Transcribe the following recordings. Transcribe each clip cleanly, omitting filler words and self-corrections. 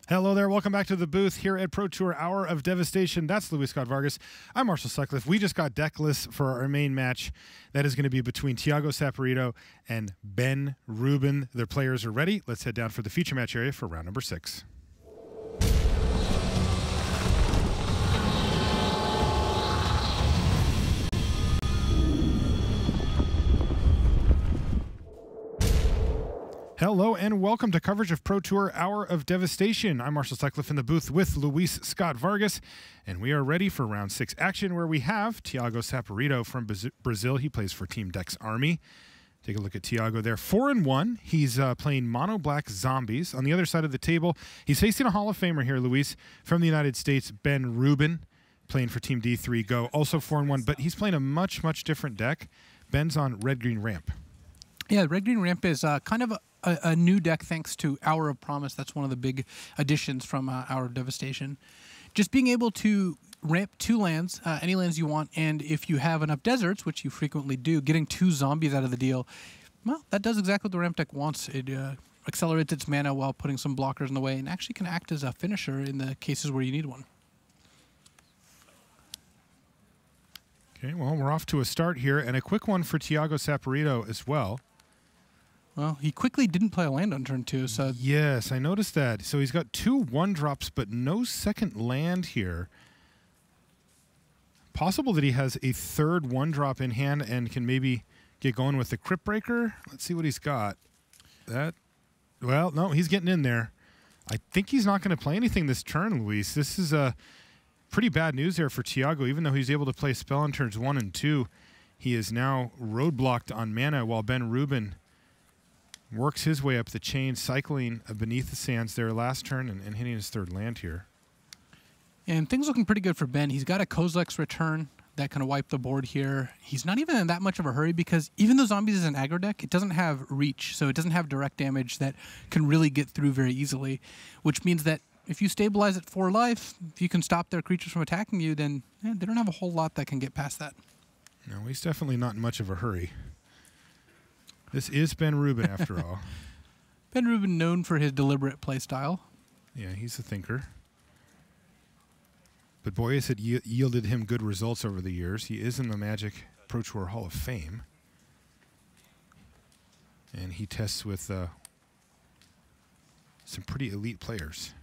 Hello there. Welcome back to the booth here at Pro Tour Hour of Devastation. That's Luis Scott Vargas. I'm Marshall Sutcliffe. We just got deckless for our main match. That is going to be between Thiago Saporito and Ben Rubin. Their players are ready. Let's head down for the feature match area for round number 6. Hello and welcome to coverage of Pro Tour Hour of Devastation. I'm Marshall Sutcliffe in the booth with Luis Scott Vargas, and we are ready for round 6 action where we have Thiago Saporito from Brazil. He plays for Team Dex Army. Take a look at Thiago there. 4-1. He's playing mono black zombies. On the other side of the table, he's facing a Hall of Famer here, Luis, from the United States, Ben Rubin, playing for Team D3 Go. Also 4-1, but he's playing a much different deck. Ben's on red-green ramp. Yeah, red-green ramp is kind of a new deck thanks to Hour of Promise. That's one of the big additions from Hour of Devastation. Just being able to ramp 2 lands, any lands you want, and if you have enough deserts, which you frequently do, getting 2 zombies out of the deal, well, that does exactly what the ramp deck wants. It accelerates its mana while putting some blockers in the way and actually can act as a finisher in the cases where you need one. Okay, well, we're off to a start here, and a quick one for Thiago Saporito as well. Well, he quickly didn't play a land on turn 2, so... Yes, I noticed that. So he's got 2 1-drops, but no second land here. Possible that he has a third 1-drop in hand and can maybe get going with the Crypt Breaker. Let's see what he's got. Well, no, he's getting in there. I think he's not going to play anything this turn, Luis. This is pretty bad news there for Thiago. Even though he's able to play a spell on turns 1 and 2, he is now roadblocked on mana while Ben Rubin works his way up the chain, cycling Beneath the Sands there last turn and hitting his 3rd land here. And things looking pretty good for Ben. He's got a Kozilek's Return that can wipe the board here. He's not even in that much of a hurry because even though Zombies is an aggro deck, it doesn't have reach, so it doesn't have direct damage that can really get through very easily, which means that if you stabilize at 4 life, if you can stop their creatures from attacking you, then they don't have a whole lot that can get past that. No, he's definitely not in much of a hurry. This is Ben Rubin, after all. Ben Rubin, known for his deliberate play style. Yeah, he's a thinker. But boy, has it yielded him good results over the years. He is in the Magic Pro Tour Hall of Fame. And he tests with some pretty elite players.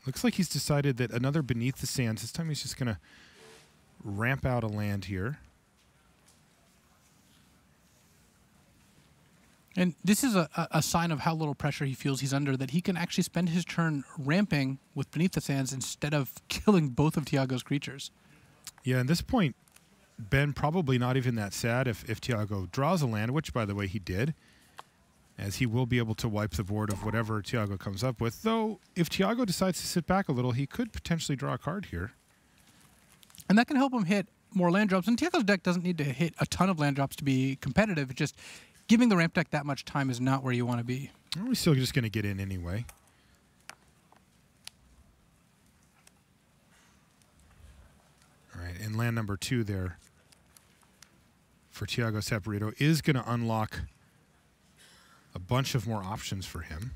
Looks like he's decided that another Beneath the Sands. This time he's just going to ramp out a land here. And this is a sign of how little pressure he feels he's under, that he can actually spend his turn ramping with Beneath the Sands instead of killing both of Thiago's creatures. Yeah, at this point, Ben probably not even that sad if Thiago draws a land, which, by the way, he did, as he will be able to wipe the board of whatever Thiago comes up with. Though, if Thiago decides to sit back a little, he could potentially draw a card here. And that can help him hit more land drops. And Thiago's deck doesn't need to hit a ton of land drops to be competitive. It's just giving the ramp deck that much time is not where you want to be. Well, we're still just going to get in anyway. All right, and land number 2 there for Thiago Saporito is going to unlock a bunch of more options for him.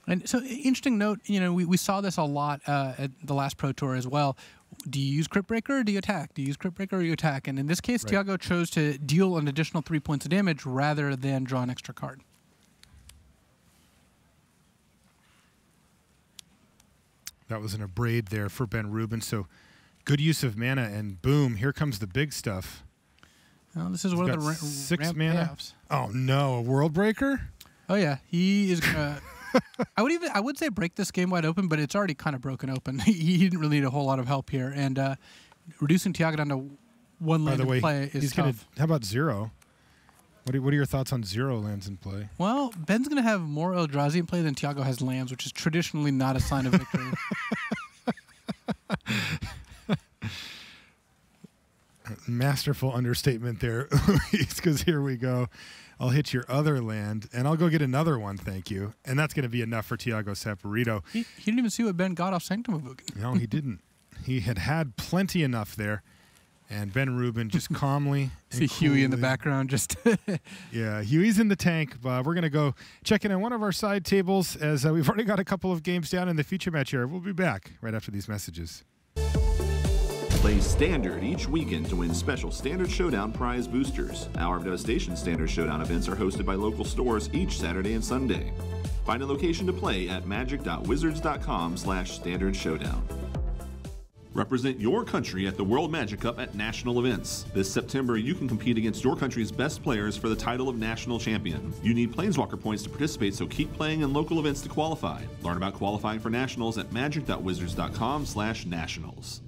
And so, interesting note, you know, we saw this a lot at the last Pro Tour as well. Do you use Crypt Breaker or do you attack? Do you use Crypt Breaker or you attack? And in this case, right, Thiago chose to deal an additional 3 points of damage rather than draw an extra card. That was an abrade there for Ben Rubin. So good use of mana, and boom, here comes the big stuff. Well, this is one of the 6 ramp mana. payoffs. Oh no, a World Breaker? Oh yeah, he is gonna. I would say break this game wide open, but it's already kind of broken open. He didn't really need a whole lot of help here, and reducing Thiago down to 1 land in play is tough. How about 0? What are your thoughts on 0 lands in play? Well, Ben's going to have more Eldrazi in play than Thiago has lands, which is traditionally not a sign of victory. Masterful understatement there, because here we go. I'll hit your other land, and I'll go get another one, thank you. And that's going to be enough for Thiago Saporito. He didn't even see what Ben got off Sanctum of Ugin. No, he didn't. He had plenty enough there. And Ben Rubin just calmly. See Huey in the background. Just yeah, Huey's in the tank. We're going to go check in on one of our side tables as we've already got a couple of games down in the feature match here. We'll be back right after these messages. Play Standard each weekend to win special Standard Showdown prize boosters. Hour of Devastation Standard Showdown events are hosted by local stores each Saturday and Sunday. Find a location to play at magic.wizards.com/Standard Showdown. Represent your country at the World Magic Cup at national events. This September, you can compete against your country's best players for the title of national champion. You need Planeswalker points to participate, so keep playing in local events to qualify. Learn about qualifying for nationals at magic.wizards.com/nationals.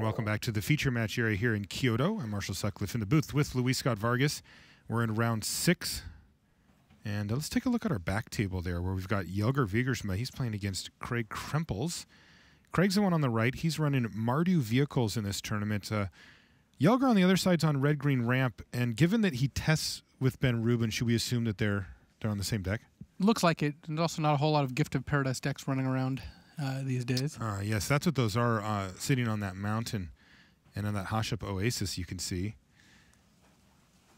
Welcome back to the feature match area here in Kyoto. I'm Marshall Sutcliffe in the booth with Luis Scott Vargas. We're in round 6. And let's take a look at our back table there where we've got Jelger Wiegersma. He's playing against Craig Krempels. Craig's the one on the right. He's running Mardu vehicles in this tournament. Jelger on the other side's on red-green ramp. And given that he tests with Ben Rubin, should we assume that they're on the same deck? looks like it. And also not a whole lot of Gift of Paradise decks running around these days. Yes, that's what those are, sitting on that mountain and on that Hashep Oasis you can see.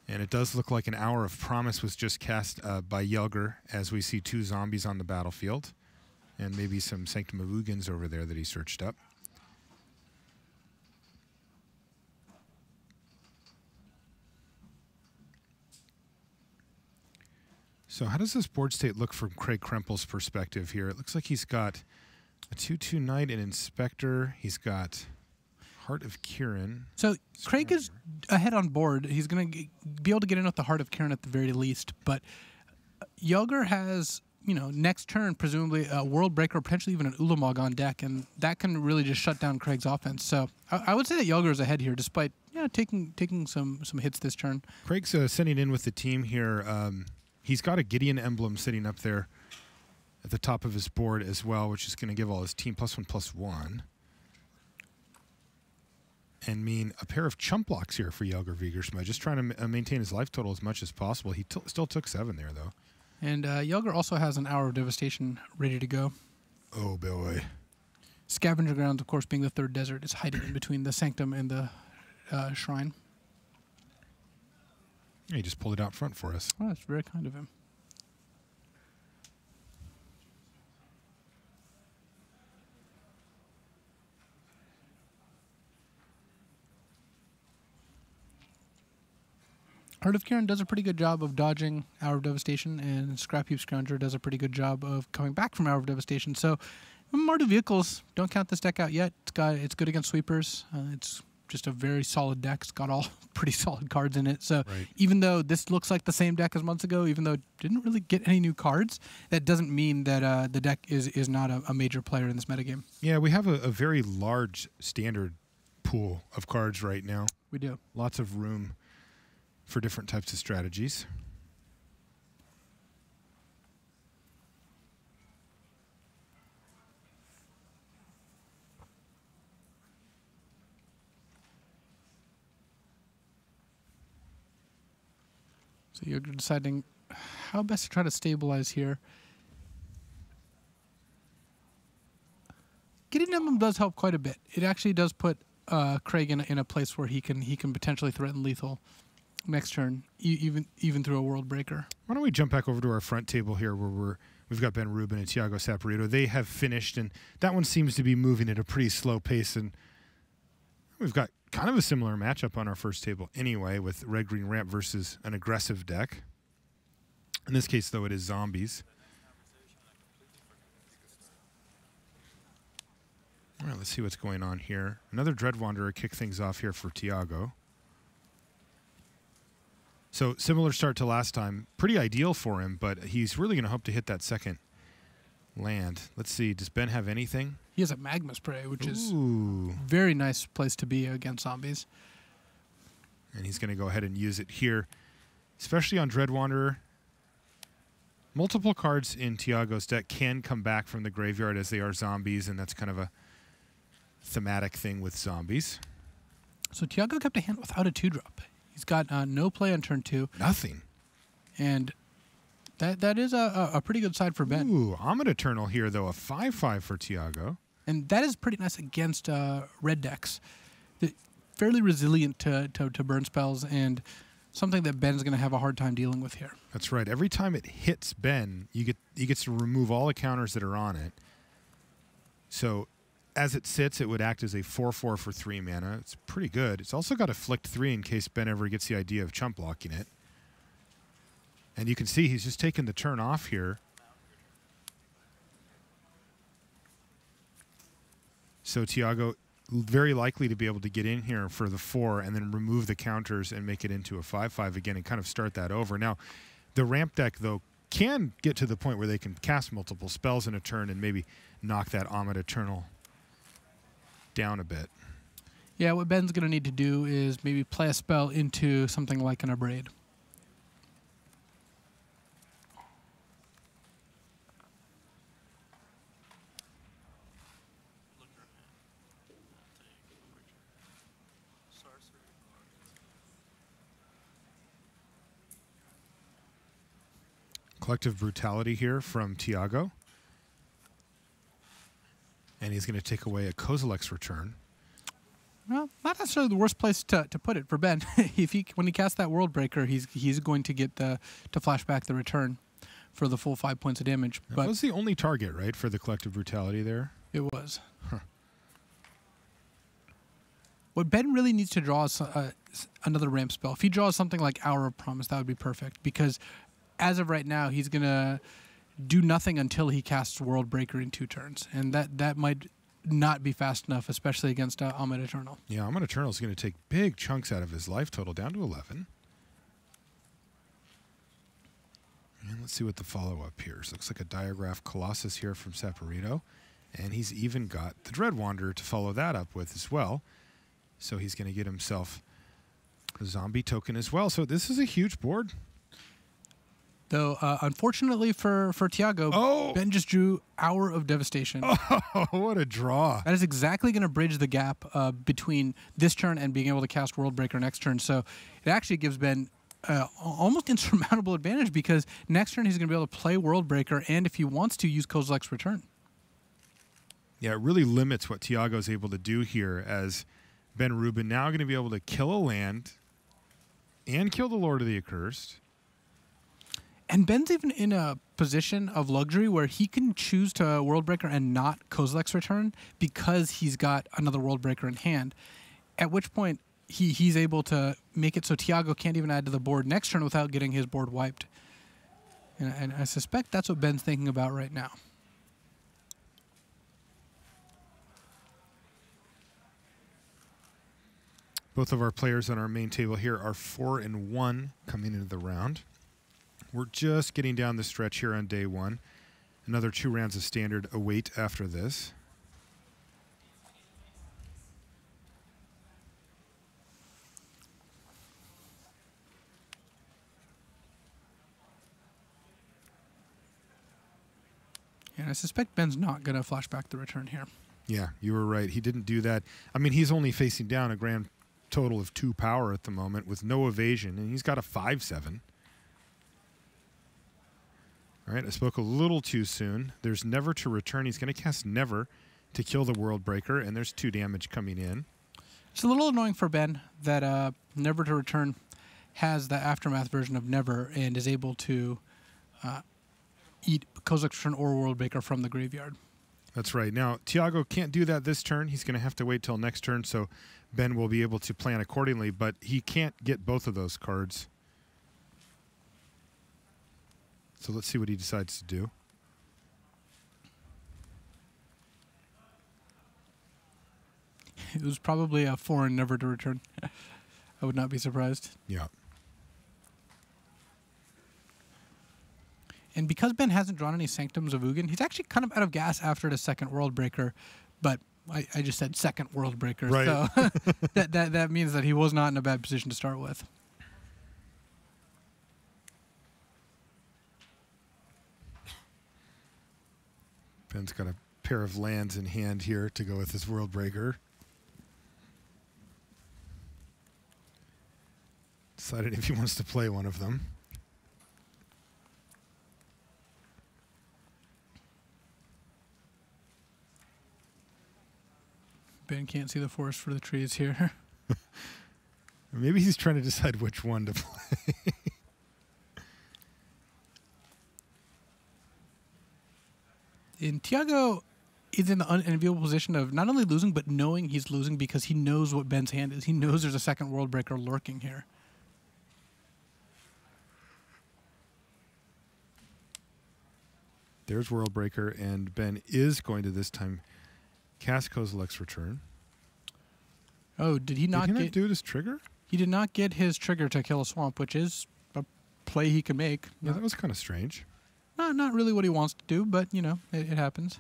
And it does look like an Hour of Promise was just cast by Jelger, as we see 2 zombies on the battlefield. And maybe some Sanctum of Ugins over there that he searched up. So how does this board state look from Craig Krempel's perspective here? It looks like he's got a 2/2 Knight and Inspector. He's got Heart of Kirin. So Craig is ahead on board. He's going to be able to get in with the Heart of Kirin at the very least. But Jelger has, you know, next turn, presumably a World Breaker, or potentially even an Ulamog on deck. And that can really just shut down Craig's offense. So I would say that Jelger is ahead here, despite taking some hits this turn. Craig's sending in with the team here. He's got a Gideon emblem sitting up there at the top of his board as well, which is going to give all his team +1/+1. And mean a pair of chump blocks here for Jelger Wiegersma, just trying to maintain his life total as much as possible. He still took 7 there, though. And Jelger also has an Hour of Devastation ready to go. Oh, boy. Scavenger Grounds, of course, being the third desert, is hiding in between the Sanctum and the Shrine. He just pulled it out front for us. Oh, that's very kind of him. Heart of Kirin does a pretty good job of dodging Hour of Devastation, and Scrapheap Scrounger does a pretty good job of coming back from Hour of Devastation. So, Mardu Vehicles, don't count this deck out yet. It's good against sweepers. It's just a very solid deck. It's got all pretty solid cards in it. So even though this looks like the same deck as months ago, even though it didn't really get any new cards, that doesn't mean that the deck is not a major player in this metagame. Yeah, we have a very large standard pool of cards right now. We do. Lots of room for different types of strategies. So you're deciding how best to try to stabilize here. Getting them does help quite a bit. It actually does put Craig in a place where he can potentially threaten lethal next turn, even through a World Breaker. Why don't we jump back over to our front table here where we've got Ben Rubin and Thiago Saporito. They have finished, and that one seems to be moving at a pretty slow pace, and we've got kind of a similar matchup on our first table anyway, with Red Green Ramp versus an aggressive deck. In this case, though, it is zombies. All right, let's see what's going on here. Another Dread Wanderer kick things off here for Thiago. So similar start to last time. Pretty ideal for him, but he's really going to hope to hit that second land. Let's see. Does Ben have anything? He has a Magma Spray, which is a very nice place to be against zombies. And he's going to go ahead and use it here, especially on Dread Wanderer. Multiple cards in Thiago's deck can come back from the graveyard as they are zombies, and that's kind of a thematic thing with zombies. So Thiago kept a hand without a 2-drop. He's got no play on turn 2. Nothing. And that is a pretty good side for Ben. Ooh, Omid Eternal here, though. A 5/5 for Thiago. And that is pretty nice against red decks. Fairly resilient to burn spells, and something that Ben's going to have a hard time dealing with here. That's right. Every time it hits Ben, he gets to remove all the counters that are on it. So as it sits, it would act as a 4/4 for 3 mana. It's pretty good. It's also got Afflict 3 in case Ben ever gets the idea of chump blocking it. And you can see he's just taking the turn off here. So Thiago very likely to be able to get in here for the 4 and then remove the counters and make it into a 5/5 again and kind of start that over. Now, the ramp deck, though, can get to the point where they can cast multiple spells in a turn and maybe knock that Omid Eternal down a bit. Yeah, what Ben's going to need to do is maybe play a spell into something like an Abrade. Collective Brutality here from Thiago. And he's going to take away a Kozilek's Return. Well, not necessarily the worst place to put it for Ben. When he casts that World Breaker, he's going to get to flash back the return for the full 5 points of damage. That was the only target, right, for the Collective Brutality there? It was. Huh. What Ben really needs to draw is another ramp spell. If he draws something like Hour of Promise, that would be perfect, because as of right now, he's going to do nothing until he casts World Breaker in 2 turns, and that might not be fast enough, especially against Omid Eternal. Yeah, Omid Eternal is going to take big chunks out of his life total, down to 11. And let's see what the follow-up here is. Looks like a Diagraph Colossus here from Saporito, and he's even got the Dread Wanderer to follow that up with as well. So he's going to get himself a zombie token as well. So this is a huge board. Though, unfortunately for Thiago, Ben just drew Hour of Devastation. Oh, what a draw. That is exactly going to bridge the gap between this turn and being able to cast World Breaker next turn. So it actually gives Ben almost insurmountable advantage, because next turn he's going to be able to play World Breaker, and if he wants to, use Kozilek's Return. Yeah, it really limits what Thiago's able to do here, as Ben Rubin now going to be able to kill a land and kill the Lord of the Accursed. And Ben's even in a position of luxury where he can choose to World Breaker and not Kozilek's Return, because he's got another World Breaker in hand. At which point, he's able to make it so Thiago can't even add to the board next turn without getting his board wiped. And I suspect that's what Ben's thinking about right now. Both of our players on our main table here are 4-1 coming into the round. We're just getting down the stretch here on day 1. Another 2 rounds of Standard await after this. And I suspect Ben's not going to flash back the return here. Yeah, you were right. He didn't do that. I mean, he's only facing down a grand total of 2 power at the moment with no evasion, and he's got a 5/7. All right, I spoke a little too soon. There's Never to Return. He's going to cast Never to kill the World Breaker, and there's 2 damage coming in. It's a little annoying for Ben that Never to Return has the Aftermath version of Never and is able to eat Kozilek's Return or World Breaker from the graveyard. That's right. Now, Thiago can't do that this turn. He's going to have to wait till next turn, so Ben will be able to plan accordingly, but he can't get both of those cards. So let's see what he decides to do. It was probably a foreign Never to Return. I would not be surprised. Yeah. And because Ben hasn't drawn any Sanctums of Ugin, he's actually kind of out of gas after the second World Breaker. But I just said second World Breaker, right. So that means that he was not in a bad position to start with. Ben's got a pair of lands in hand here to go with his World Breaker. Decided if he wants to play one of them. Ben can't see the forest for the trees here. Maybe he's trying to decide which one to play. And Thiago is in the unenviable position of not only losing, but knowing he's losing because he knows what Ben's hand is. He knows there's a second World Breaker lurking here. There's World Breaker, and Ben is going to this time cast Kozilek's Return. Oh, did he not do it as trigger? He did not get his trigger to kill a swamp, which is a play he can make. Yeah, that was kind of strange. Not really what he wants to do, but, you know, it happens.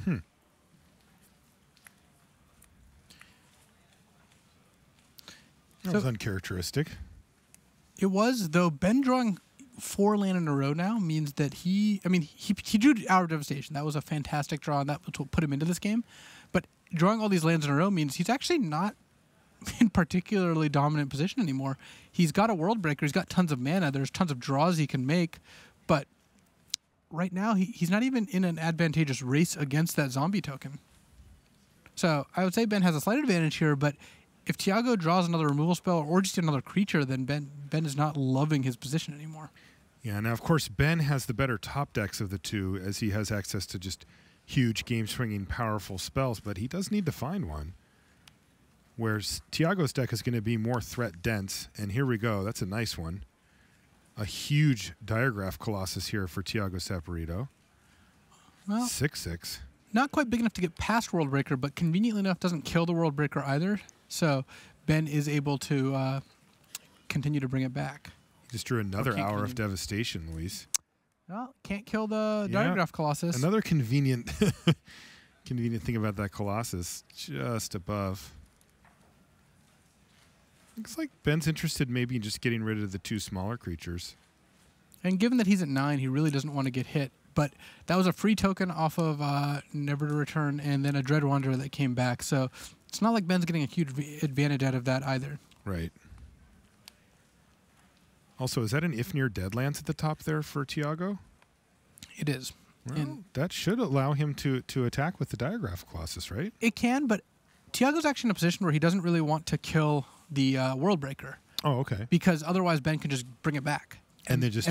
That was uncharacteristic. It was, though. Ben drawing 4 land in a row now means that he drew Hour of Devastation. That was a fantastic draw, and that was what put him into this game. But drawing all these lands in a row means he's actually not in particularly dominant position anymore. He's got a World Breaker. He's got tons of mana. There's tons of draws he can make. But right now, he's not even in an advantageous race against that zombie token. So I would say Ben has a slight advantage here, but if Thiago draws another removal spell or just another creature, then Ben is not loving his position anymore. Yeah, now, of course, Ben has the better top decks of the two as he has access to just huge game-swinging, powerful spells, but he does need to find one. Whereas Thiago's deck is going to be more threat-dense, and here we go. That's a nice one. A huge Diagraph Colossus here for Thiago Saporito. Well, 6/6. Not quite big enough to get past World Breaker, but conveniently enough doesn't kill the World Breaker either. So Ben is able to continue to bring it back. He just drew another Hour of Devastation, Luis. Well, can't kill the Diagraph Colossus. Another convenient convenient thing about that Colossus, just above. Looks like Ben's interested maybe in just getting rid of the 2 smaller creatures. And given that he's at 9, he really doesn't want to get hit. But that was a free token off of Never to Return and then a Dread Wanderer that came back. So it's not like Ben's getting a huge advantage out of that either. Right. Also, is that an Ifnir Deadlands at the top there for Thiago? It is. Well, and that should allow him to attack with the Diagraph Colossus, right? It can, but Thiago's actually in a position where he doesn't really want to kill the World Breaker. Oh, okay. Because otherwise Ben can just bring it back. And then just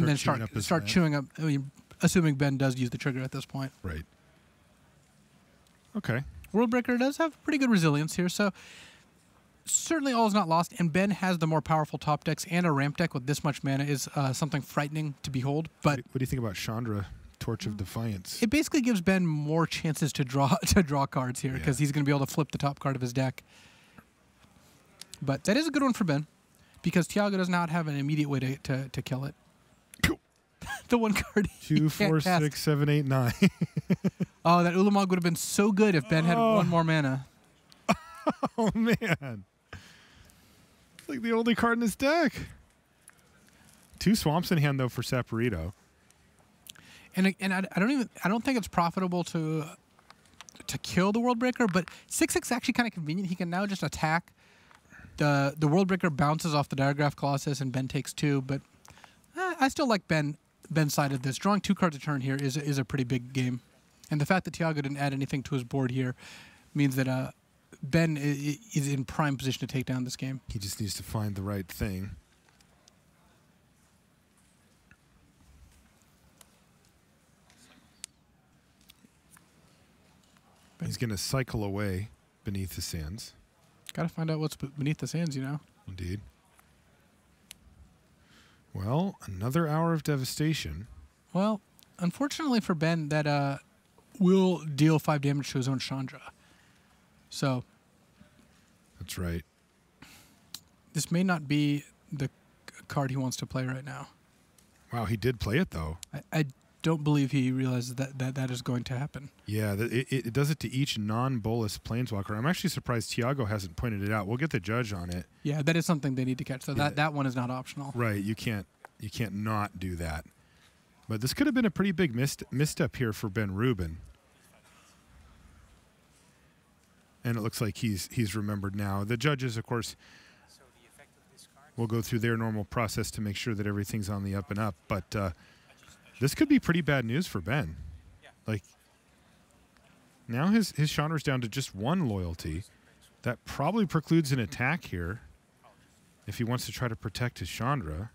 start chewing up. I mean, assuming Ben does use the trigger at this point. Right. Okay. World Breaker does have pretty good resilience here, so certainly all is not lost. And Ben has the more powerful top decks, and a ramp deck with this much mana is something frightening to behold. But what do you think about Chandra, Torch of Defiance? It basically gives Ben more chances to draw cards here because he's going to be able to flip the top card of his deck. But that is a good one for Ben because Thiago does not have an immediate way to kill it. The one card. 2, 4, 6, 7, 8, 9. Oh, that Ulamog would have been so good if Ben had 1 more mana. Oh man, it's like the only card in his deck. 2 swamps in hand though for Saporito. And I don't think it's profitable to kill the World Breaker, but 6/6 is actually kind of convenient. He can now just attack. The World Breaker bounces off the Diagraph Colossus and Ben takes 2, but I still like Ben's side of this. Drawing 2 cards a turn here is a pretty big game. And the fact that Thiago didn't add anything to his board here means that Ben is in prime position to take down this game. He just needs to find the right thing. He's going to cycle away beneath the sands. Got to find out what's beneath the sands, you know. Indeed. Well, another hour of devastation. Well, unfortunately for Ben, that will deal 5 damage to his own Chandra. So. That's right. This may not be the card he wants to play right now. Wow, he did play it, though. I don't believe he realizes that is going to happen. Yeah, it does it to each non-bolus planeswalker. I'm actually surprised Thiago hasn't pointed it out. We'll get the judge on it. Yeah, that is something they need to catch. So Yeah. that one is not optional. Right, you can't not do that. But this could have been a pretty big misstep here for Ben Rubin. And it looks like he's remembered now. The judges, of course, will go through their normal process to make sure that everything's on the up and up. But this could be pretty bad news for Ben. Like, now his Chandra's down to just 1 loyalty. That probably precludes an attack here if he wants to try to protect his Chandra.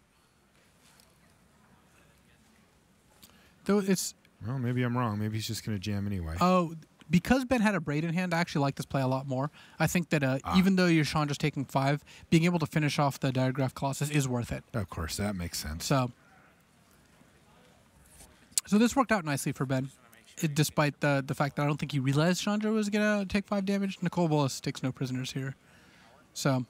Though it's... Well, maybe I'm wrong. Maybe he's just going to jam anyway. Oh, because Ben had a Braid in hand, I actually like this play a lot more. I think that even though your Chandra's taking 5, being able to finish off the Diagraph Colossus is worth it. Of course, that makes sense. So this worked out nicely for Ben, despite the fact that I don't think he realized Chandra was going to take 5 damage. Nicole Bolas takes no prisoners here. So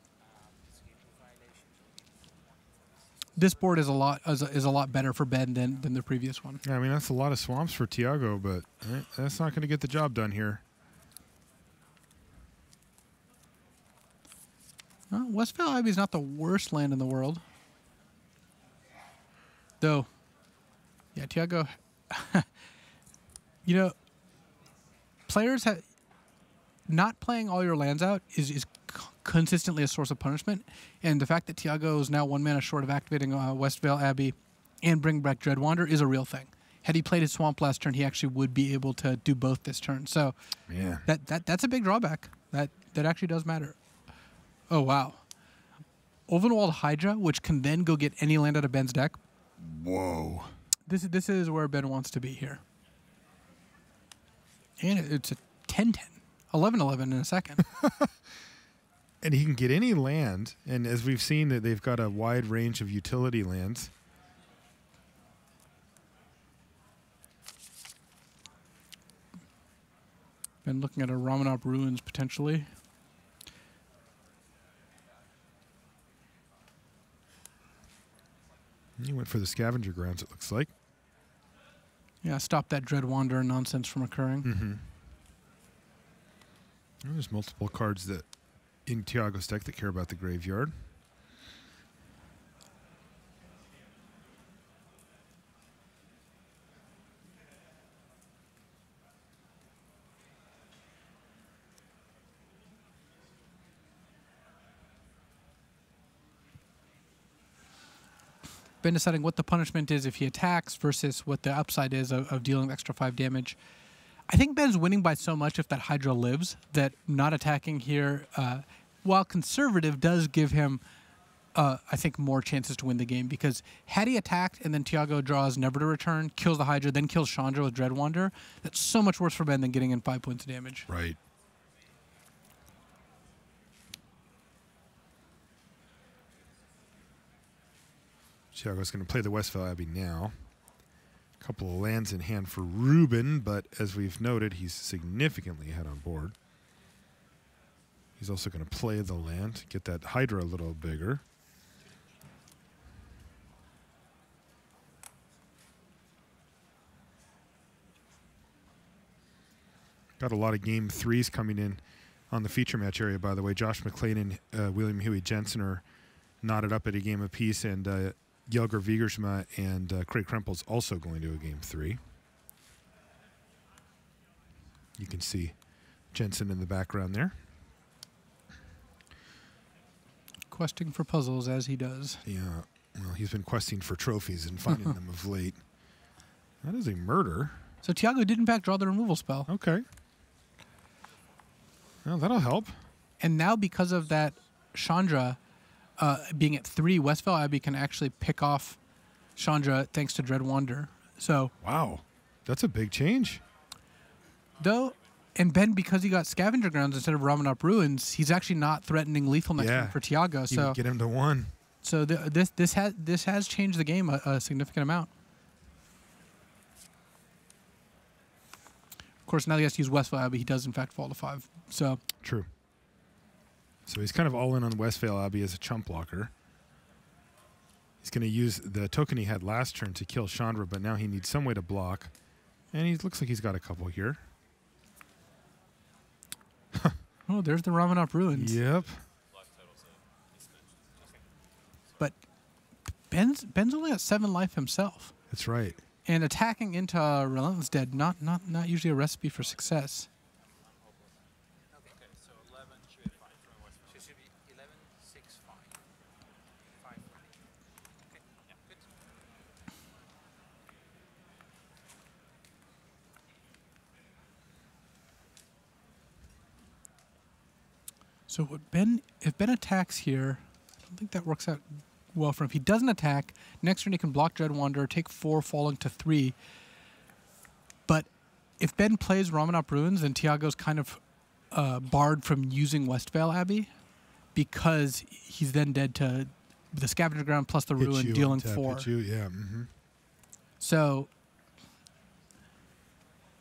this board is a lot better for Ben than the previous one. Yeah, I mean, that's a lot of swamps for Thiago, but that's not going to get the job done here. Westvale Abbey is not the worst land in the world. Though, yeah, Thiago, you know, players have not playing all your lands out is consistently a source of punishment, and the fact that Thiago is now 1 mana short of activating Westvale Abbey and bring back Dreadwander is a real thing. Had he played his Swamp last turn, he actually would be able to do both this turn. So yeah, that's a big drawback. That actually does matter. Oh wow, Ulvenwald Hydra, which can then go get any land out of Ben's deck. Whoa, this is where Ben wants to be here, and it's a 10-10, 11-11 in a second. And he can get any land, and as we've seen, that they've got a wide range of utility lands. Been looking at a Ramanop Ruins potentially. He went for the Scavenger Grounds, it looks like. Yeah, stop that Dreadwander nonsense from occurring. Mm-hmm. There's multiple cards that in Thiago's deck that care about the graveyard. Ben deciding what the punishment is if he attacks versus what the upside is of dealing extra 5 damage. I think Ben's winning by so much if that Hydra lives that not attacking here, while conservative, does give him, I think, more chances to win the game. Because had he attacked and then Thiago draws Never to Return, kills the Hydra, then kills Chandra with Dreadwander, that's so much worse for Ben than getting in 5 points of damage. Right. Thiago's going to play the Westvale Abbey now. A couple of lands in hand for Rubin, but as we've noted, he's significantly ahead on board. He's also going to play the land, get that Hydra a little bigger. Got a lot of game 3s coming in on the feature match area, by the way. Josh McClain and William Huey Jensen are knotted up at a game apiece, and Jelger Wiegersma and Craig Krempel's also going to a game 3. You can see Jensen in the background there. Questing for puzzles as he does. Yeah. Well, he's been questing for trophies and finding them of late. That is a murder. So Thiago did in fact draw the removal spell. Okay. Well, that'll help. And now because of that Chandra being at 3, Westvale Abbey can actually pick off Chandra thanks to Dread Wander. So wow, that's a big change. Though, and Ben, because he got Scavenger Grounds instead of Ramanop Ruins, he's actually not threatening lethal next turn for Thiago. So get him to 1. So this has changed the game a significant amount. Of course, now he has to use Westvale Abbey. He does in fact fall to 5. So true. So he's kind of all in on Westvale Abbey as a chump blocker. He's going to use the token he had last turn to kill Chandra, but now he needs some way to block. And he looks like he's got a couple here. Oh, there's the Ramanop Ruins. Yep. But Ben's only got 7 life himself. That's right. And attacking into Relentless Dead, not usually a recipe for success. Okay, so 11 should be fine. So it should be 11, 6, 5. 5, 5. Okay, yeah, good. So if Ben attacks here, I don't think that works out well for him. If he doesn't attack, next turn he can block Dread Wanderer, take 4, falling to 3. But if Ben plays Ramanop Ruins, then Thiago's kind of barred from using Westvale Abbey because he's then dead to the Scavenger Ground plus the Ruin, dealing 4. Hit you, yeah. Mm-hmm. So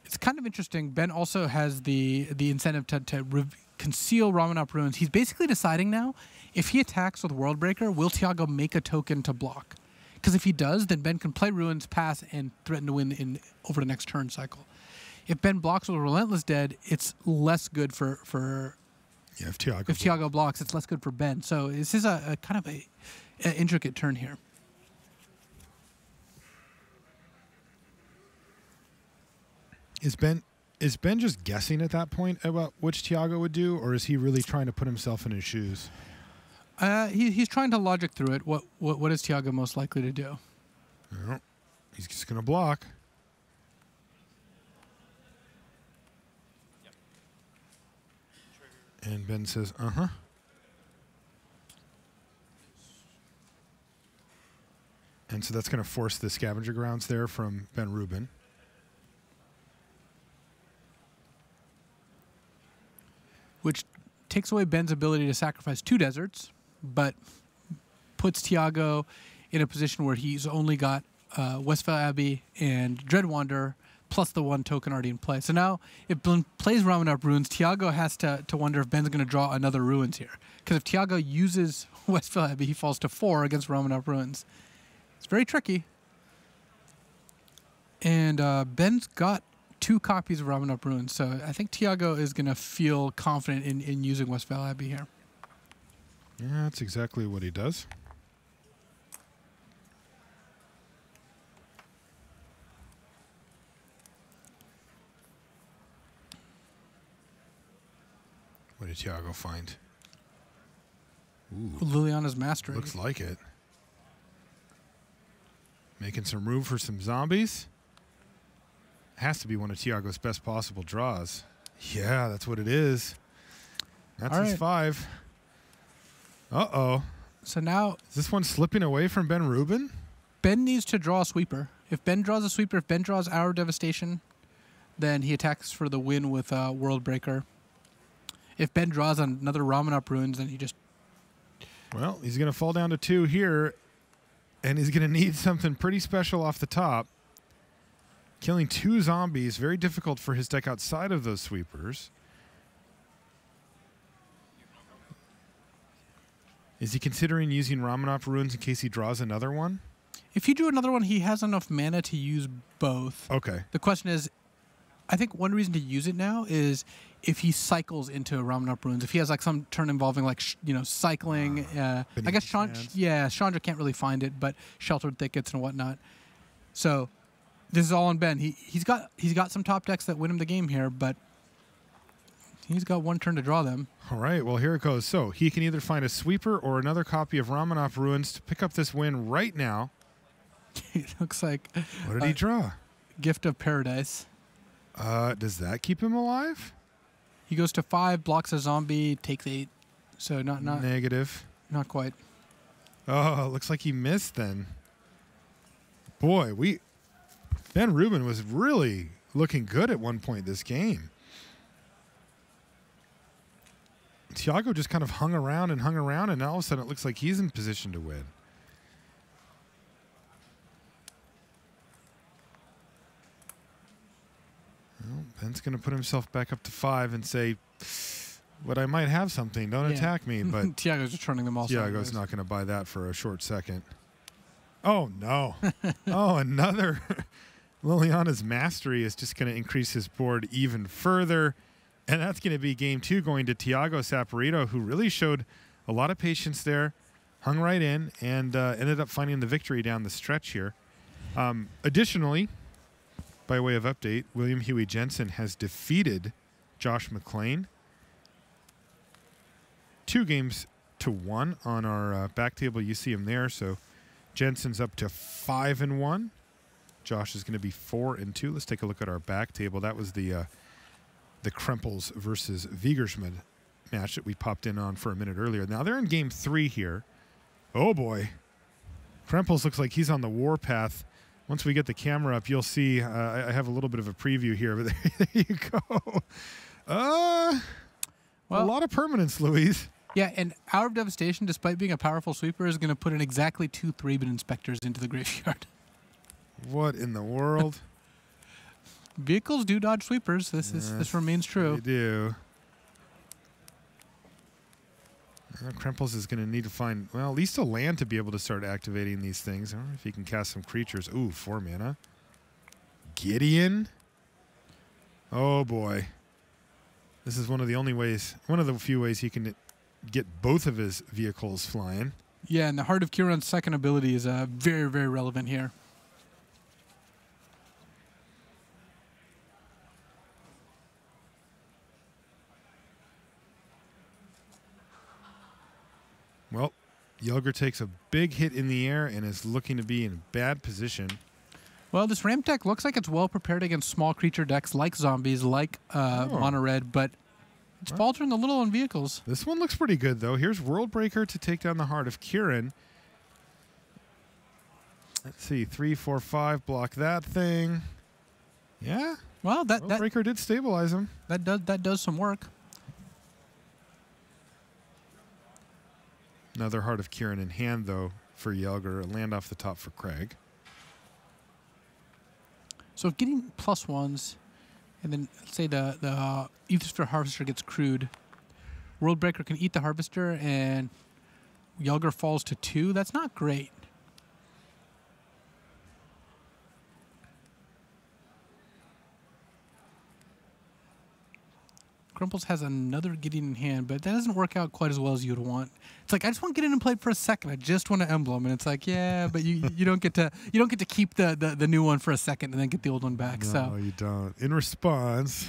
it's kind of interesting. Ben also has the incentive to conceal Ramanop Ruins. He's basically deciding now, if he attacks with Worldbreaker, will Thiago make a token to block? Because if he does, then Ben can play Ruins, pass, and threaten to win over the next turn cycle. If Ben blocks with Relentless Dead, it's less good for if Thiago blocks, it's less good for Ben. So this is a kind of an intricate turn here. Is Ben just guessing at that point about which Thiago would do, or is he really trying to put himself in his shoes? He's trying to logic through it. What is Thiago most likely to do? Well, he's just going to block. Yep. And Ben says, uh-huh. And so that's going to force the Scavenger Grounds there from Ben Rubin. Which takes away Ben's ability to sacrifice 2 deserts, but puts Thiago in a position where he's only got Westvale Abbey and Dread Wanderer plus the 1 token already in play. So now, if Ben plays Ramanop Ruins, Thiago has to wonder if Ben's going to draw another Ruins here. Because if Thiago uses Westvale Abbey, he falls to 4 against Ramanop Ruins. It's very tricky. And Ben's got 2 copies of Ramanop Ruins, so I think Thiago is going to feel confident in using Westvale Abbey here. Yeah, that's exactly what he does. What did Thiago find? Ooh, Liliana's Mastering. looks like it. Making some room for some zombies. Has to be one of Thiago's best possible draws. Yeah, that's what it is. That's his 5. Uh-oh. So now... Is this one slipping away from Ben Rubin? Ben needs to draw a sweeper. If Ben draws a sweeper, if Ben draws Hour of Devastation, then he attacks for the win with Worldbreaker. If Ben draws another Ramanop Ruins, then he just... Well, he's going to fall down to 2 here, and he's going to need something pretty special off the top. Killing 2 zombies, very difficult for his deck outside of those sweepers. Is he considering using Ramanop Ruins in case he draws another one? If he drew another one, he has enough mana to use both. Okay. The question is, I think one reason to use it now is if he cycles into Ramanop Ruins. If he has like some turn involving like cycling. I guess Chandra can't really find it, but Sheltered Thickets and whatnot. So this is all on Ben. He's got some top decks that win him the game here, but He's got one turn to draw them. All right, well, here it goes. So he can either find a sweeper or another copy of Ramanov Ruins to pick up this win right now. It looks like What did he draw? Gift of Paradise. Does that keep him alive? He goes to 5, blocks a zombie, takes 8. So not Negative. not quite. Oh, it looks like he missed then. Boy, Ben Rubin was really looking good at one point this game. Thiago just kind of hung around, and now all of a sudden it looks like he's in position to win. Well, Ben's going to put himself back up to 5 and say, "But I might have something. Don't attack me." But Thiago's just turning them all. Thiago's not going to buy that for a short second. Oh, no. Oh, another. Liliana's Mastery is just going to increase his board even further. And that's going to be game 2 going to Thiago Saporito, who really showed a lot of patience there, hung right in, and ended up finding the victory down the stretch here. Additionally, by way of update, William Huey Jensen has defeated Josh McLean 2-1 on our back table. You see him there. So Jensen's up to 5-1. Josh is going to be 4-2. Let's take a look at our back table. That was the Krempels versus Wiegersma match that we popped in on for a minute earlier. Now they're in game 3 here. Oh boy. Krempels looks like he's on the warpath. Once we get the camera up, you'll see I have a little bit of a preview here, but there you go. Well, a lot of permanence, Louise. Yeah, and Hour of Devastation, despite being a powerful sweeper, is going to put in exactly 2 3-bit inspectors into the graveyard. What in the world? Vehicles do dodge sweepers. This remains true. They do. Krempels is going to need to find, well, at least a land to be able to start activating these things. I don't know if he can cast some creatures. Ooh, 4 mana. Gideon. Oh boy. This is one of the few ways he can get both of his vehicles flying. Yeah, and the Heart of Kiran's second ability is very, very relevant here. Well, Jelger takes a big hit in the air and is looking to be in bad position. Well, this ramp deck looks like it's well prepared against small creature decks like zombies, like Mono Red, but it's faltering a little on vehicles. This one looks pretty good, though. Here's Worldbreaker to take down the Heart of Kiran. Let's see, 3, 4, 5, block that thing. Yeah. Well, Worldbreaker did stabilize him. That does some work. Another Heart of Kiran in hand, though, for Jelger. A land off the top for Craig. So getting +1s, and then let's say the Aethersphere Harvester gets crewed. Worldbreaker can eat the Harvester, and Jelger falls to 2. That's not great. Krempels has another Gideon in hand, but that doesn't work out quite as well as you'd want. It's like, I just want Gideon in play for a second. I just want an emblem, and it's like, yeah, but you don't get to keep the new one for a second and then get the old one back. No, so you don't. In response,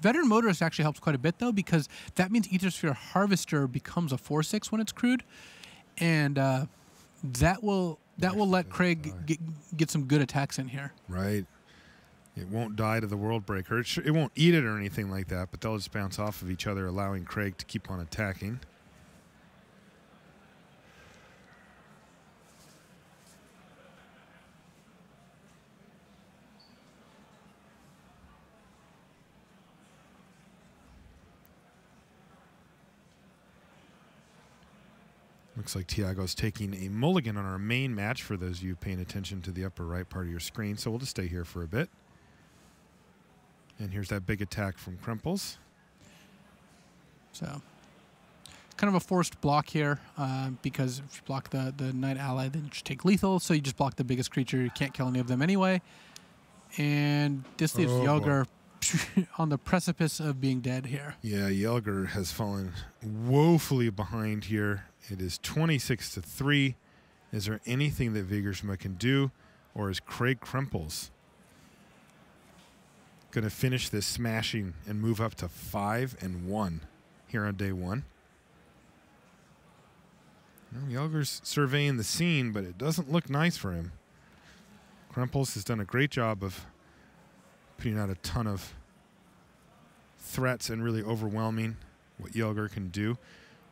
Veteran Motorist actually helps quite a bit though, because that means Aethersphere Harvester becomes a 4/6 when it's crewed, and that will let Craig get some good attacks in here. Right. It won't die to the Worldbreaker. It won't eat it or anything like that, but they'll just bounce off of each other, allowing Craig to keep on attacking. Looks like Thiago's taking a mulligan on our main match for those of you paying attention to the upper right part of your screen, so we'll just stay here for a bit. And here's that big attack from Krempels. So, kind of a forced block here, because if you block the Knight Ally, then you just take lethal, so you just block the biggest creature. You can't kill any of them anyway. And this leaves Jelger on the precipice of being dead here. Yeah, Jelger has fallen woefully behind here. It is 26-3. Is there anything that Wiegersma can do, or is Craig Krempels going to finish this smashing and move up to 5-1 here on day one. Well, Jelger's surveying the scene, but it doesn't look nice for him. Krempels has done a great job of putting out a ton of threats and really overwhelming what Jelger can do.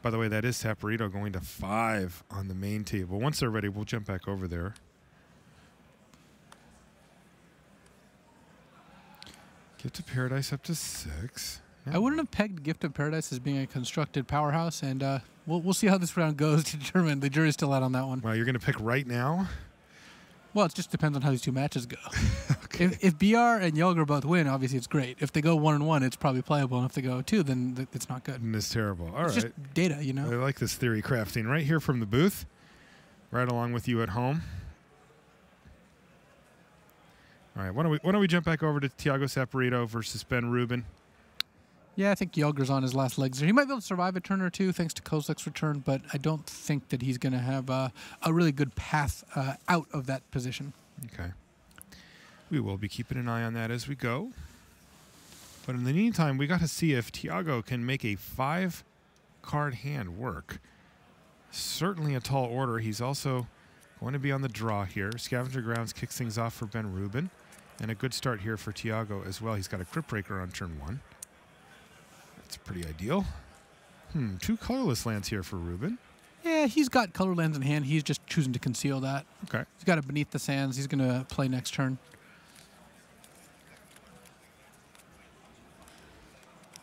By the way, that is Saporito going to 5 on the main table. Once they're ready, we'll jump back over there. Gift of Paradise up to 6. I wouldn't have pegged Gift of Paradise as being a constructed powerhouse, and we'll see how this round goes to determine. The jury's still out on that one. Well, you're going to pick right now? Well, it just depends on how these two matches go. Okay. If BR and Jelger both win, obviously it's great. If they go 1-1, it's probably playable, and if they go 2, then it's not good. And it's terrible. All it's right. just data, you know? I like this theory crafting right here from the booth, right along with you at home. All right, why don't we jump back over to Thiago Saporito versus Ben Rubin? Yeah, I think Jelger's on his last legs there. He might be able to survive a turn or two thanks to Kozlik's return, but I don't think that he's going to have a really good path out of that position. Okay. We will be keeping an eye on that as we go. But in the meantime, we got to see if Thiago can make a 5-card hand work. Certainly a tall order. He's also going to be on the draw here. Scavenger Grounds kicks things off for Ben Rubin. And a good start here for Thiago as well. He's got a Crypt Breaker on turn 1. That's pretty ideal. 2 colorless lands here for Rubin. Yeah, he's got color lands in hand. He's just choosing to conceal that. Okay. He's got it Beneath the Sands. He's going to play next turn.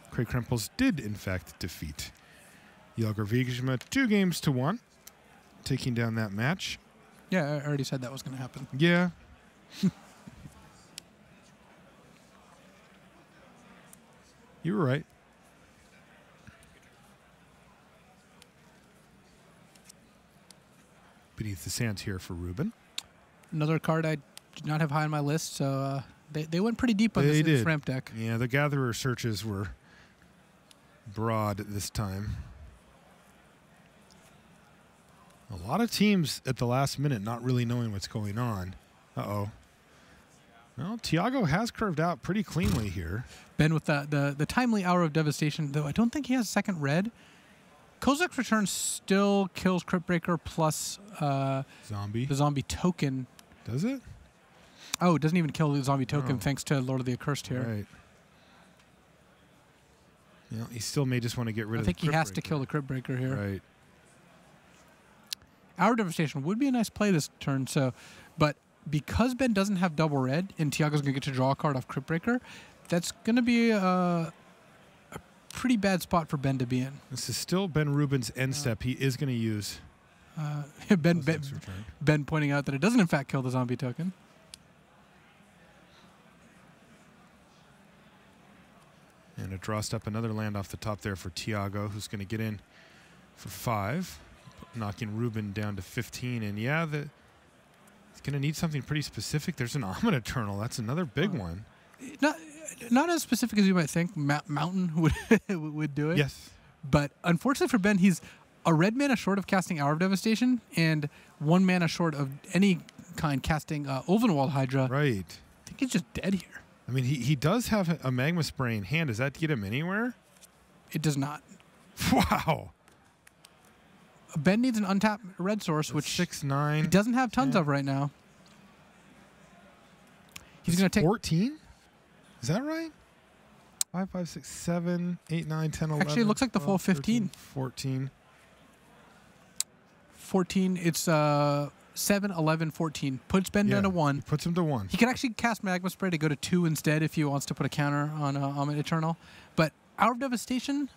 Craig Krempels did, in fact, defeat Jelger Wiegersma 2-1, taking down that match. Yeah, I already said that was going to happen. Yeah. You were right. Beneath the Sands here for Rubin. Another card I did not have high on my list, so they went pretty deep on this ramp deck. Yeah, the Gatherer searches were broad this time. A lot of teams at the last minute not really knowing what's going on. Uh-oh. Well, Thiago has curved out pretty cleanly here. Ben with the timely Hour of Devastation, though I don't think he has second red. Kozak's return still kills Crypt Breaker plus Zombie. the zombie token. Does it? Oh, it doesn't even kill the zombie token Oh. thanks to Lord of the Accursed here. Right. You know, he still may just want to get rid I of think the he Crypt has to Breaker. kill the Crypt Breaker here. Right. Hour of Devastation would be a nice play this turn, but because Ben doesn't have double red and Thiago's going to get to draw a card off Crypt Breaker, that's going to be a pretty bad spot for Ben to be in. This is still Ben Rubin's end step. He is going to use Ben pointing out that it doesn't in fact kill the zombie token. And a draw step, another land off the top there for Thiago, who's going to get in for 5, knocking Rubin down to 15. And yeah, he's going to need something pretty specific. There's an Omid Eternal. That's another big one. Not as specific as you might think. Mountain would do it. Yes. But unfortunately for Ben, he's a red mana short of casting Hour of Devastation and 1 mana short of any kind casting Ulvenwald Hydra. Right. I think he's just dead here. I mean, he does have a Magma Spray in hand. Does that get him anywhere? It does not. Wow. Ben needs an untapped red source, which 6-9. he doesn't have tons of right now. He's going to take 14? Is that right? 5, 5, 6, 7, 8, 9, 10, 11. Actually, it looks like the 12, full 15. 14. 14. It's 7, 11, 14. Puts Ben down to 1. Puts him to 1. He can actually cast Magma Spray to go to 2 instead if he wants to put a counter on Omid Eternal. But Hour of Devastation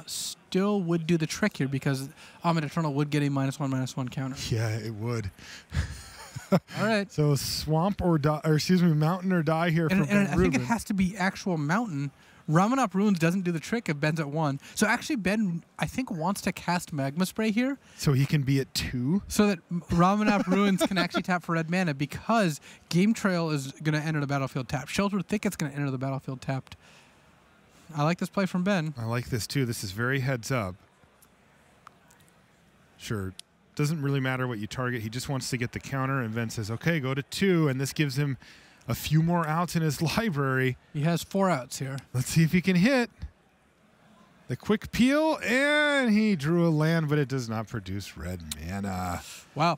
still would do the trick here because Omid Eternal would get a -1/-1 counter. Yeah, it would. All right. So swamp or die, or excuse me, mountain or die here And for Ben I think Rubin. it has to be actual mountain. Ramanop Ruins doesn't do the trick if Ben's at 1. So actually Ben, I think, wants to cast Magma Spray here So he can be at 2. so that Ramanop Ruins can actually tap for red mana because Game Trail is going to enter the battlefield tapped. Sheltered Thicket's going to enter the battlefield tapped. I like this play from Ben. I like this too. This is very heads up. Sure. Doesn't really matter what you target. He just wants to get the counter, and Ben says, okay, go to 2, and this gives him a few more outs in his library. He has 4 outs here. Let's see if he can hit. The quick peel, and he drew a land, but it does not produce red mana. Wow.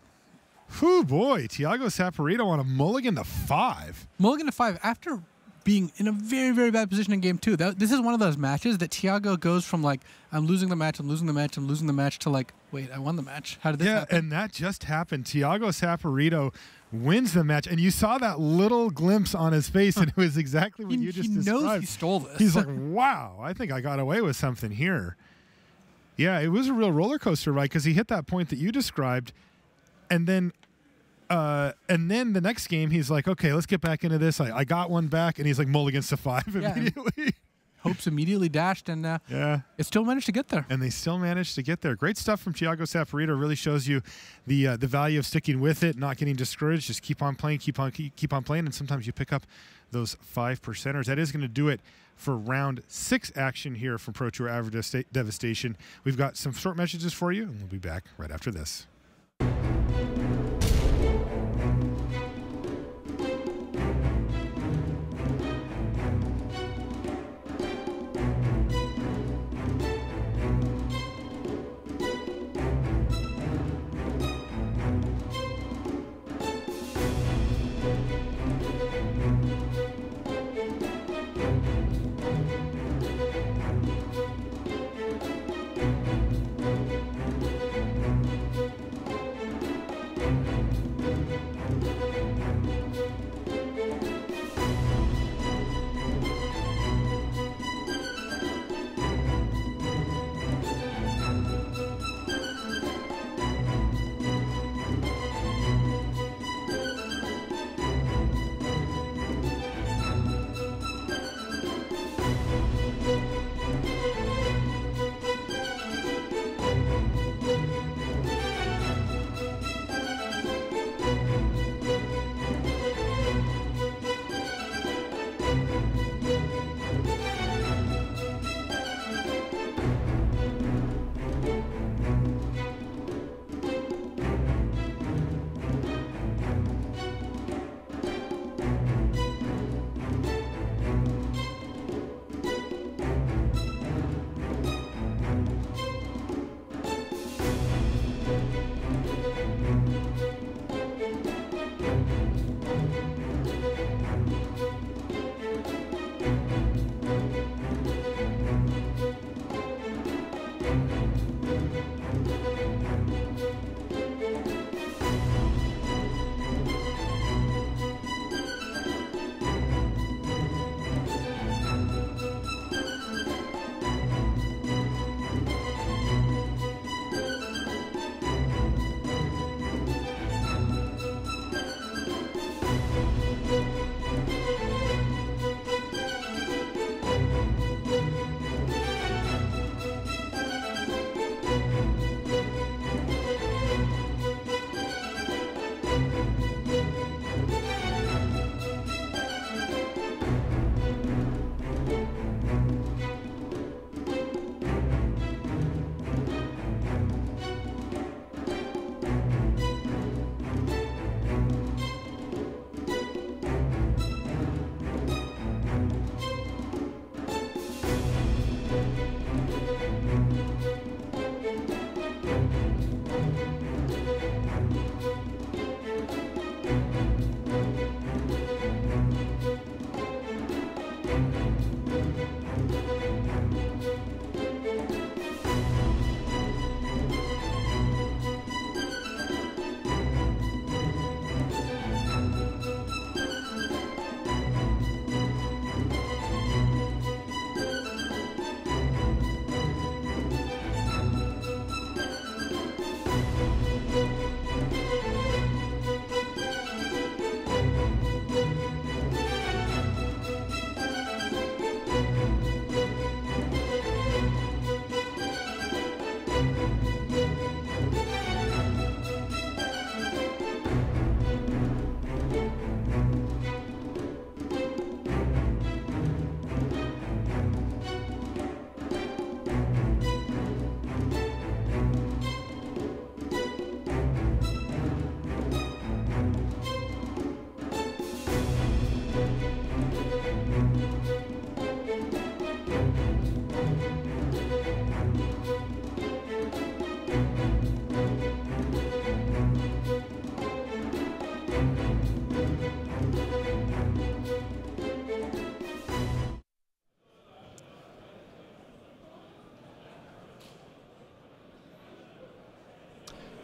Whew, boy. Thiago Saporito on a mulligan to 5. Mulligan to 5 after being in a very, very bad position in game 2. This is one of those matches that Thiago goes from like, I'm losing the match, I'm losing the match, I'm losing the match, to like, wait, I won the match. How did this happen? And that just happened. Thiago Saporito wins the match, and you saw that little glimpse on his face, and it was exactly what you just described. He knows he stole this. He's like, wow, I think I got away with something here. Yeah, it was a real roller coaster ride because he hit that point that you described, and then the next game he's like, okay, let's get back into this. I got one back, and he's like mulligans to 5 immediately. Hopes immediately dashed, and it still managed to get there. And they still managed to get there. Great stuff from Thiago Saporito. Really shows you the value of sticking with it, not getting discouraged. Just keep on playing, keep on playing, and sometimes you pick up those 5%ers. That is going to do it for round 6 action here from Pro Tour Hour of Devastation. We've got some short messages for you, and we'll be back right after this.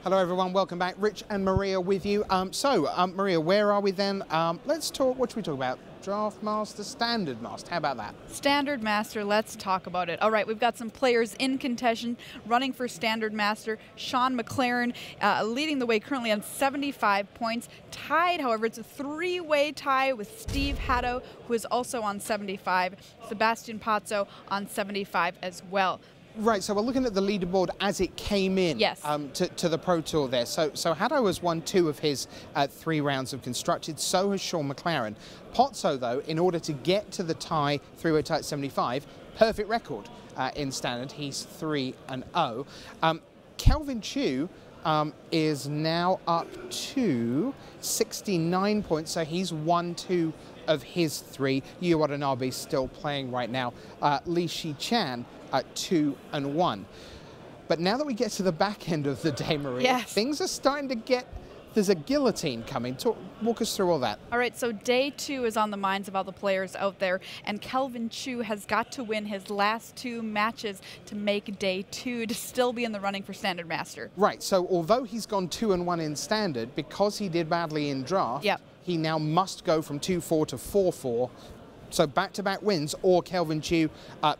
Hello everyone, welcome back. Rich and Maria with you. Maria, where are we then? Let's talk, what should we talk about? Draft Master, Standard Master, how about that? Standard Master, let's talk about it. All right, we've got some players in contention running for Standard Master. Sean McLaren leading the way currently on 75 points. Tied, however, it's a three-way tie with Steve Hatto, who is also on 75. Sebastian Pazzo on 75 as well. Right, so we're looking at the leaderboard as it came in to the Pro Tour there. So Hatto has won 2 of his 3 rounds of Constructed, so has Sean McLaren. Pozzo, though, in order to get to the tie, 3-way tie at 75, perfect record in Standard. He's 3-0. Kelvin Chu is now up to 69 points, so he's won 2 of his 3. Yu Watanabe still playing right now. Li Shi-chan at 2-1. But now that we get to the back end of the day, Maria, things are starting to get, there's a guillotine coming. Walk us through all that. All right, so day 2 is on the minds of all the players out there, and Kelvin Chu has got to win his last 2 matches to make day 2 to still be in the running for Standard Master. Right, so although he's gone 2-1 in Standard, because he did badly in draft, he now must go from 2-4 to 4-4. So back-to-back wins, or Kelvin Chu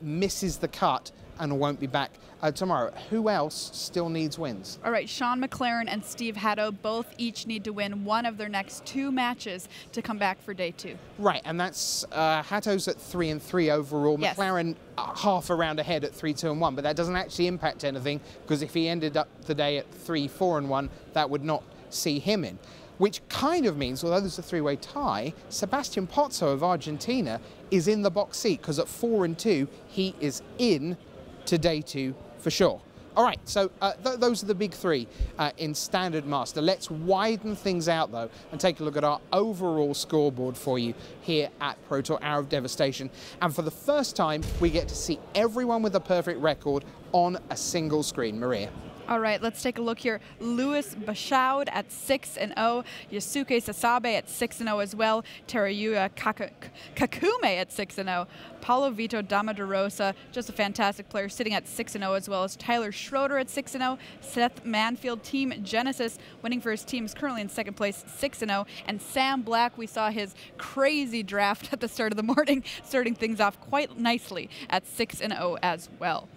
misses the cut and won't be back tomorrow. Who else still needs wins? All right, Sean McLaren and Steve Hatto both each need to win one of their next 2 matches to come back for day 2. Right, and that's Hatto's at 3-3 overall. McLaren half a round ahead at 3-2-1, but that doesn't actually impact anything, because if he ended up the day at 3-4-1, that would not see him in. Which kind of means, although there's a 3-way tie, Sebastian Pozzo of Argentina is in the box seat, because at 4-2, he is in to day 2 for sure. All right, so those are the big 3 in Standard Master. Let's widen things out, though, and take a look at our overall scoreboard for you here at Pro Tour Hour of Devastation. And for the first time, we get to see everyone with a perfect record on a single screen. Maria. All right, let's take a look here. Louis Bachaud at 6-0. Yasuke Sasabe at 6-0 as well. Terayuya Kakume at 6-0. Paulo Vito Damaderosa, just a fantastic player, sitting at 6-0, as well as Tyler Schroeder at 6-0. Seth Manfield, Team Genesis, winning for his team, is currently in 2nd place, 6-0. And Sam Black, we saw his crazy draft at the start of the morning, starting things off quite nicely at 6-0 as well.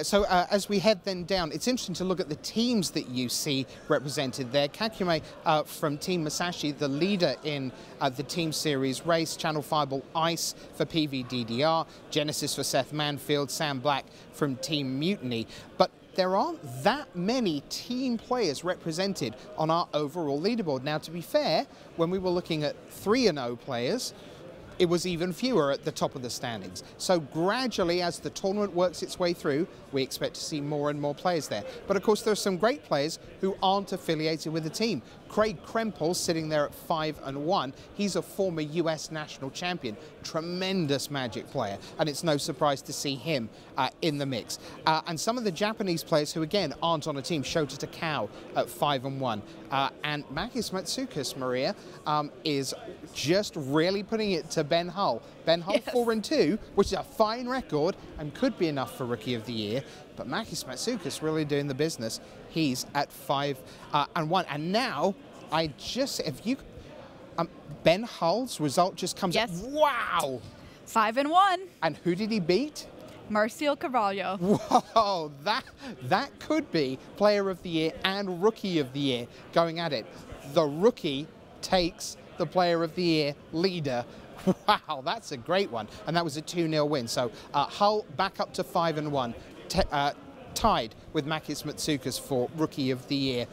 So as we head then down, it's interesting to look at the teams that you see represented there. Kakume from Team Masashi, the leader in the Team Series race. Channel Fireball Ice for PVDDR. Genesis for Seth Manfield. Sam Black from Team Mutiny. But there aren't that many team players represented on our overall leaderboard. Now, to be fair, when we were looking at 3-0 players, it was even fewer at the top of the standings. So gradually, as the tournament works its way through, we expect to see more and more players there. But of course, there are some great players who aren't affiliated with the team. Craig Krempel sitting there at 5-1. He's a former US national champion, tremendous Magic player, and it's no surprise to see him in the mix. And some of the Japanese players who, again, aren't on a team, Shota Takao at 5-1. And Makis Matsoukas, Maria, is just really putting it to Ben Hull. Ben Hull 4-2, which is a fine record and could be enough for Rookie of the Year. But Makis Matsoukas really doing the business. He's at 5-1. And now, Ben Hull's result just comes up. Wow! 5-1. And who did he beat? Marcial Carvalho. Whoa, that could be Player of the Year and Rookie of the Year going at it. The rookie takes the Player of the Year leader. Wow, that's a great one. And that was a 2-0 win. So Hull back up to 5-1, tied with Makis Matsoukas for Rookie of the Year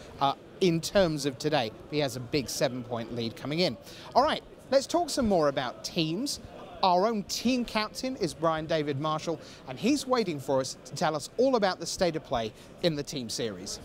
in terms of today. He has a big 7-point lead coming in. All right, let's talk some more about teams. Our own team captain is Brian David Marshall, and he's waiting for us to tell us all about the state of play in the team series.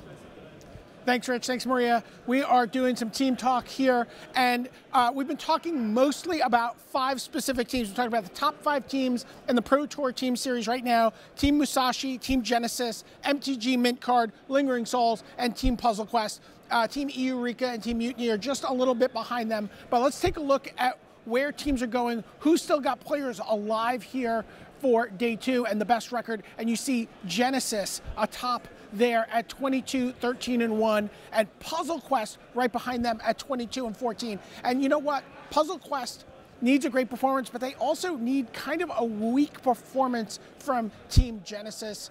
Thanks, Rich. Thanks, Maria. We are doing some team talk here, and we've been talking mostly about 5 specific teams. We're talking about the top 5 teams in the Pro Tour Team Series right now. Team Musashi, Team Genesis, MTG Mint Card, Lingering Souls, and Team Puzzle Quest. Team Eureka and Team Mutiny are just a little bit behind them, but let's take a look at where teams are going, who's still got players alive here for day 2 and the best record. And you see Genesis atop there at 22, 13, and 1, and Puzzle Quest right behind them at 22 and 14. And you know what? Puzzle Quest needs a great performance, but they also need kind of a weak performance from Team Genesis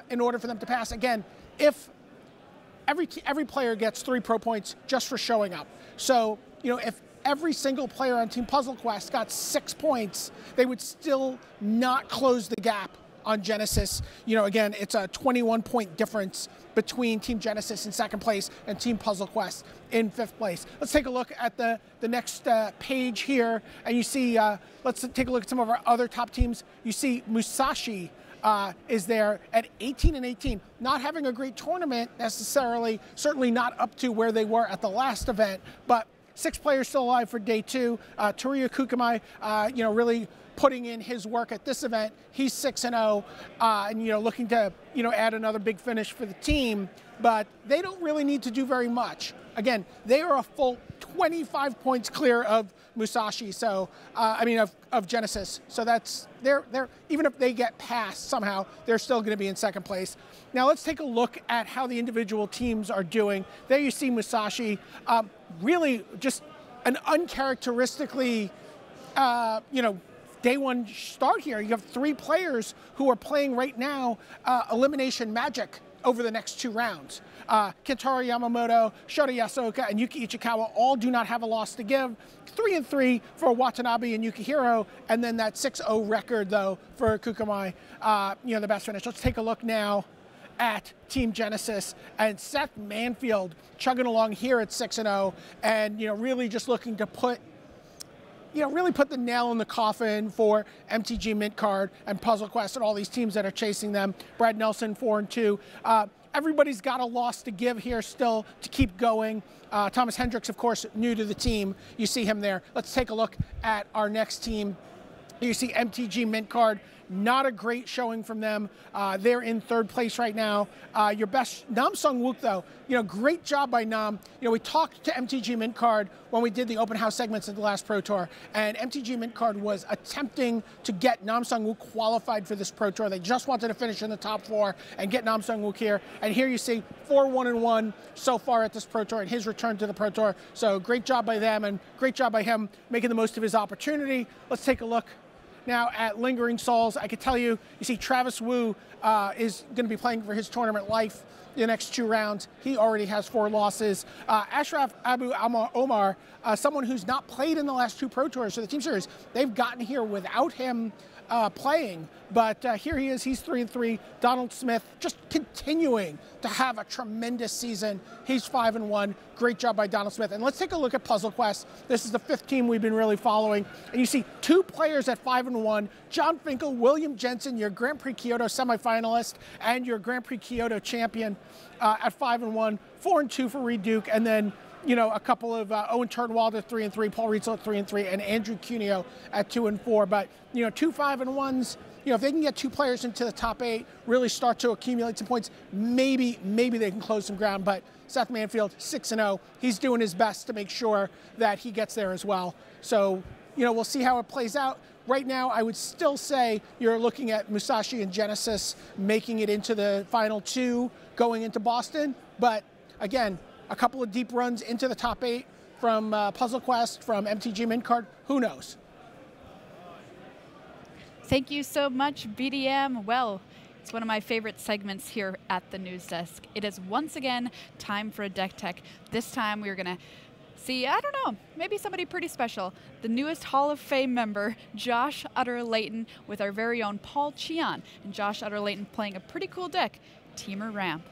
in order for them to pass. Again, if every player gets 3 pro points just for showing up. So, you know, if every single player on Team Puzzle Quest got 6 points, they would still not close the gap on Genesis. You know, again, it's a 21-point difference between Team Genesis in 2nd place and Team Puzzle Quest in 5th place. Let's take a look at the next page here, and you see, let's take a look at some of our other top teams. You see Musashi is there at 18 and 18, not having a great tournament necessarily, certainly not up to where they were at the last event, but 6 players still alive for day 2. Toria Kukamai, you know, really putting in his work at this event. He's 6-0, and you know, looking to, you know, add another big finish for the team. But they don't really need to do very much. Again, they are a full 25 points clear of Musashi. So I mean of Genesis. So that's they're even if they get past somehow, they're still going to be in 2nd place. Now let's take a look at how the individual teams are doing. There you see Musashi, really just an uncharacteristically, you know, day 1 start here. You have 3 players who are playing right now Elimination Magic over the next 2 rounds. Kentaro Yamamoto, Shota Yasoka, and Yuki Ichikawa all do not have a loss to give. 3 and 3 for Watanabe and Yukihiro, and then that 6-0 record though for Kukamai, you know, the best finish. Let's take a look now at Team Genesis and Seth Manfield chugging along here at 6-0, and you know, really just looking to put, you know, really put the nail in the coffin for MTG Mint Card and Puzzle Quest and all these teams that are chasing them. Brad Nelson 4 and 2. Everybody's got a loss to give here still to keep going. Thomas Hendricks, of course, new to the team. You see him there. Let's take a look at our next team. You see MTG Mint Card. Not a great showing from them. They're in 3rd place right now. Your best, Nam Sung Wook, though, you know, great job by Nam. You know, we talked to MTG Mint Card when we did the open house segments of the last Pro Tour, and MTG Mint Card was attempting to get Nam Sung Wook qualified for this Pro Tour. They just wanted to finish in the top 4 and get Nam Sung Wook here. And here you see 4-1-1 so far at this Pro Tour and his return to the Pro Tour. So great job by them and great job by him making the most of his opportunity. Let's take a look now at Lingering Souls. I could tell you, you see Travis Wu is going to be playing for his tournament life the next 2 rounds. He already has 4 losses. Ashraf Abu Omar, someone who's not played in the last 2 Pro Tours for the Team Series, they've gotten here without him playing, but here he is. He's 3 and 3. Donald Smith just continuing to have a tremendous season. He's 5 and 1. Great job by Donald Smith. And let's take a look at Puzzle Quest. This is the 5th team we've been really following, and you see 2 players at 5 and 1. John Finkel, William Jensen, your Grand Prix Kyoto semifinalist and your Grand Prix Kyoto champion at 5 and 1. 4 and 2 for Reed Duke, and then, you know, a couple of Owen Turnwald at 3 and 3, Paul Rietzel at 3 and 3, and Andrew Cuneo at 2 and 4. But you know, 2 5 and 1s. You know, if they can get 2 players into the top 8, really start to accumulate some points, maybe they can close some ground. But Seth Manfield 6 and 0. He's doing his best to make sure that he gets there as well. So you know, we'll see how it plays out. Right now, I would still say you're looking at Musashi and Genesis making it into the final 2 going into Boston. But again, a couple of deep runs into the top 8 from Puzzle Quest, from MTG Mint Card. Who knows? Thank you so much, BDM. Well, it's one of my favorite segments here at the news desk. It is once again time for a deck tech. This time we're going to see, I don't know, maybe somebody pretty special. The newest Hall of Fame member, Josh Utter-Leighton, with our very own Paul Cheon. And Josh Utter-Leighton playing a pretty cool deck, Teamer Ramp.